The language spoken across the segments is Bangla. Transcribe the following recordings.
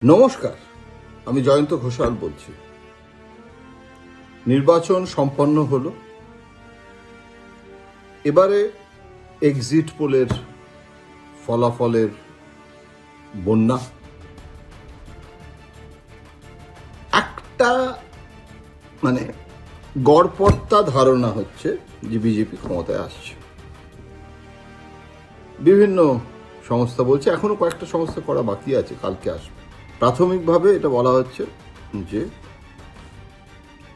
নমস্কার, আমি জয়ন্ত ঘোষাল বলছি। নির্বাচন সম্পন্ন হলো। এবারে এক্সিট পোলের ফলাফলের বন্যা। একটা গড়পড়তা ধারণা হচ্ছে যে বিজেপি ক্ষমতায় আসছে। বিভিন্ন সংস্থা বলছে, এখনো কয়েকটা সংস্থা করা বাকি আছে, কালকে আসবে। প্রাথমিকভাবে এটা বলা হচ্ছে যে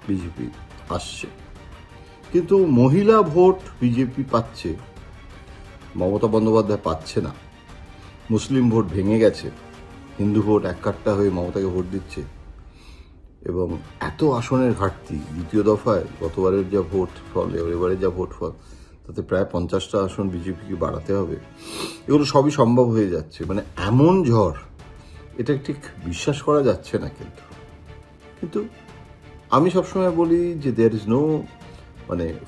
বিজেপি আসছে, কিন্তু মহিলা ভোট বিজেপি পাচ্ছে, মমতা বন্দ্যোপাধ্যায় পাচ্ছে না। মুসলিম ভোট ভেঙে গেছে, হিন্দু ভোট এক কাট্টা হয়ে মমতাকে ভোট দিচ্ছে, এবং এত আসনের ঘাটতি। দ্বিতীয় দফায় গতবারের যা ভোট ফল, এবারে যা ভোট ফল, তাতে প্রায় 50টা আসন বিজেপিকে বাড়াতে হবে। এগুলো সবই সম্ভব হয়ে যাচ্ছে। এমন ঝড়, এটা ঠিক বিশ্বাস করা যাচ্ছে না। কিন্তু আমি সবসময় বলি যে there is no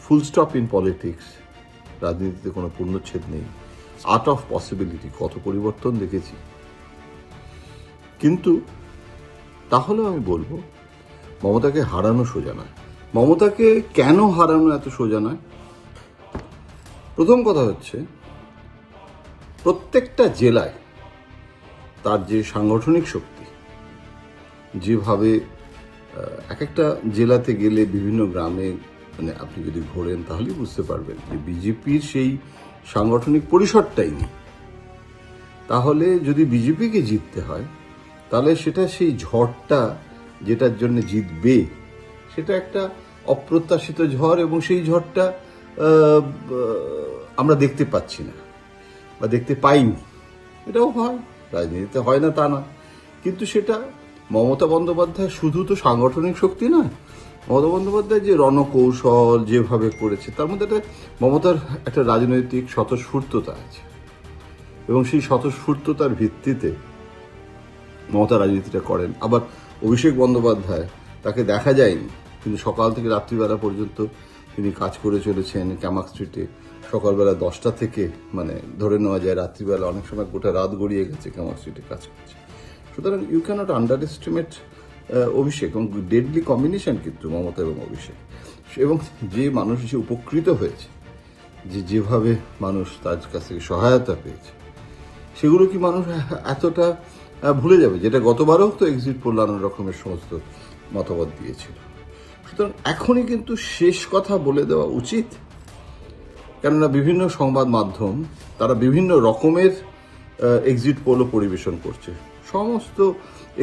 full stop in politics. রাজনীতিতে কোনো পূর্ণচ্ছেদ নেই। আর্ট অফ পসিবিলিটি, কত পরিবর্তন দেখেছি। কিন্তু তাহলেও আমি বলবো মমতাকে হারানো সোজা নয়। মমতাকে কেন হারানো এত সোজা নয়? প্রথম কথা হচ্ছে, প্রত্যেকটা জেলায় তার যে সাংগঠনিক শক্তি, যেভাবে এক একটা জেলাতে গেলে বিভিন্ন গ্রামে আপনি যদি ঘোরেন তাহলেই বুঝতে পারবেন যে বিজেপির সেই সাংগঠনিক পরিসরটাই নেই। তাহলে যদি বিজেপিকে জিততে হয়, তাহলে সেটা সেই ঝড়টা যেটার জন্য জিতবে, সেটা একটা অপ্রত্যাশিত ঝড়, এবং সেই ঝড়টা আমরা দেখতে পাচ্ছি না বা দেখতে পাইনি। এটাও হয়, রাজনীতিতে হয় না তা না, কিন্তু সেটা মমতা বন্দ্যোপাধ্যায় শুধু তো সাংগঠনিক শক্তি নয়। মমতা বন্দ্যোপাধ্যায় যে রণকৌশল যেভাবে করেছে, তার মধ্যে মমতার একটা রাজনৈতিক স্বতঃস্ফূর্ততা আছে, এবং সেই স্বতঃস্ফূর্ততার ভিত্তিতে মমতা রাজনীতিটা করেন। আবার অভিষেক বন্দ্যোপাধ্যায়, তাকে দেখা যায়নি, কিন্তু সকাল থেকে রাত্রিবেলা পর্যন্ত তিনি কাজ করে চলেছেন ক্যামাক স্ট্রিটে। সকালবেলা 10টা থেকে ধরে নেওয়া যায় রাত্রিবেলা অনেক সময় গোটা রাত গড়িয়ে গেছে ক্যামাক স্ট্রিটে কাজ করছে। সুতরাং ইউ ক্যানট আন্ডার এস্টিমেট অভিষেক, এবং ডেডলি কম্বিনেশন কিন্তু মমতা এবং অভিষেক। এবং যে মানুষ যে উপকৃত হয়েছে, যেভাবে মানুষ তার কাছ থেকে সহায়তা পেয়েছে, সেগুলো কি মানুষ এতটা ভুলে যাবে? যেটা গতবারও তো এক্সিট পোল নানান রকমের সমস্ত মতামত দিয়েছিল। সুতরাং এখনই কিন্তু শেষ কথা বলে দেওয়া উচিত, কেননা বিভিন্ন সংবাদ মাধ্যম তারা বিভিন্ন রকমের এক্সিট পোলও পরিবেশন করছে। সমস্ত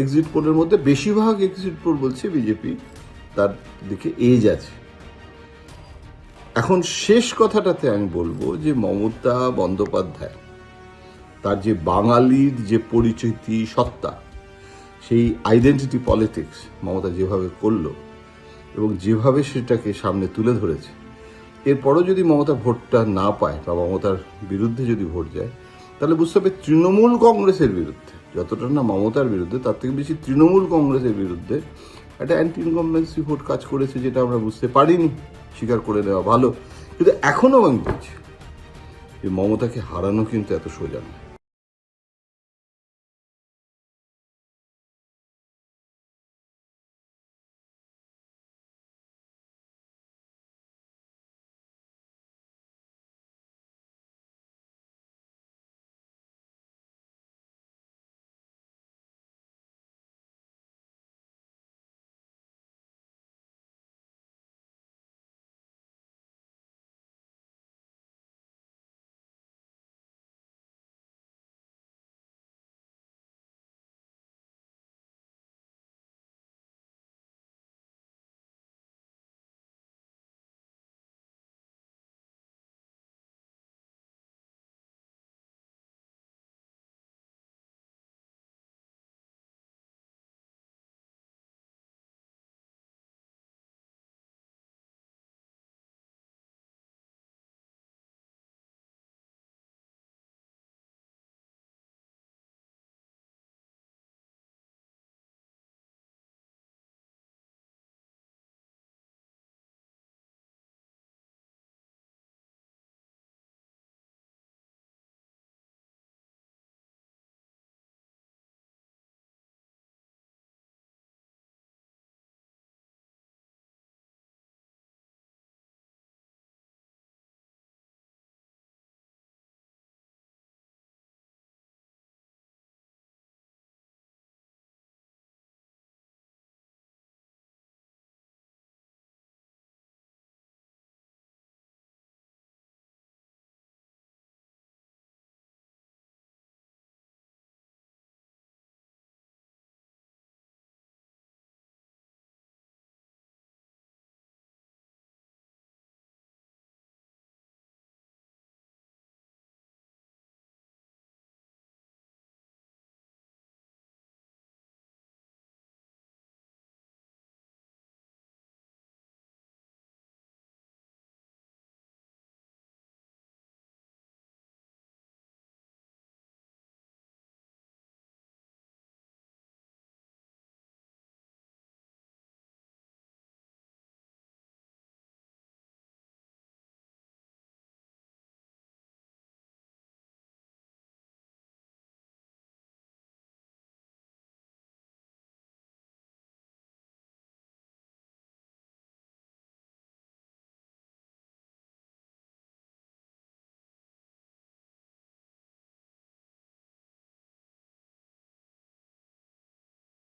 এক্সিট পোলের মধ্যে বেশিরভাগ এক্সিট পোল বলছে বিজেপি তার দিকে এজ আছে। এখন শেষ কথাটাতে আমি বলবো যে মমতা বন্দ্যোপাধ্যায় তার যে বাঙালির যে পরিচিতি সত্তা, সেই আইডেন্টিটি পলিটিক্স মমতা যেভাবে করলো এবং যেভাবে সেটাকে সামনে তুলে ধরেছে, এরপরও যদি মমতা ভোটটা না পায় বা মমতার বিরুদ্ধে যদি ভোট যায়, তাহলে বুঝতে হবে তৃণমূল কংগ্রেসের বিরুদ্ধে, যতটা না মমতার বিরুদ্ধে, তার থেকে বেশি তৃণমূল কংগ্রেসের বিরুদ্ধে একটা অ্যান্টি ইনকামবেন্সি ভোট কাজ করেছে, যেটা আমরা বুঝতে পারিনি। স্বীকার করে নেওয়া ভালো। কিন্তু এখনও আমি বলছি যে মমতাকে হারানো কিন্তু এত সোজা নয়।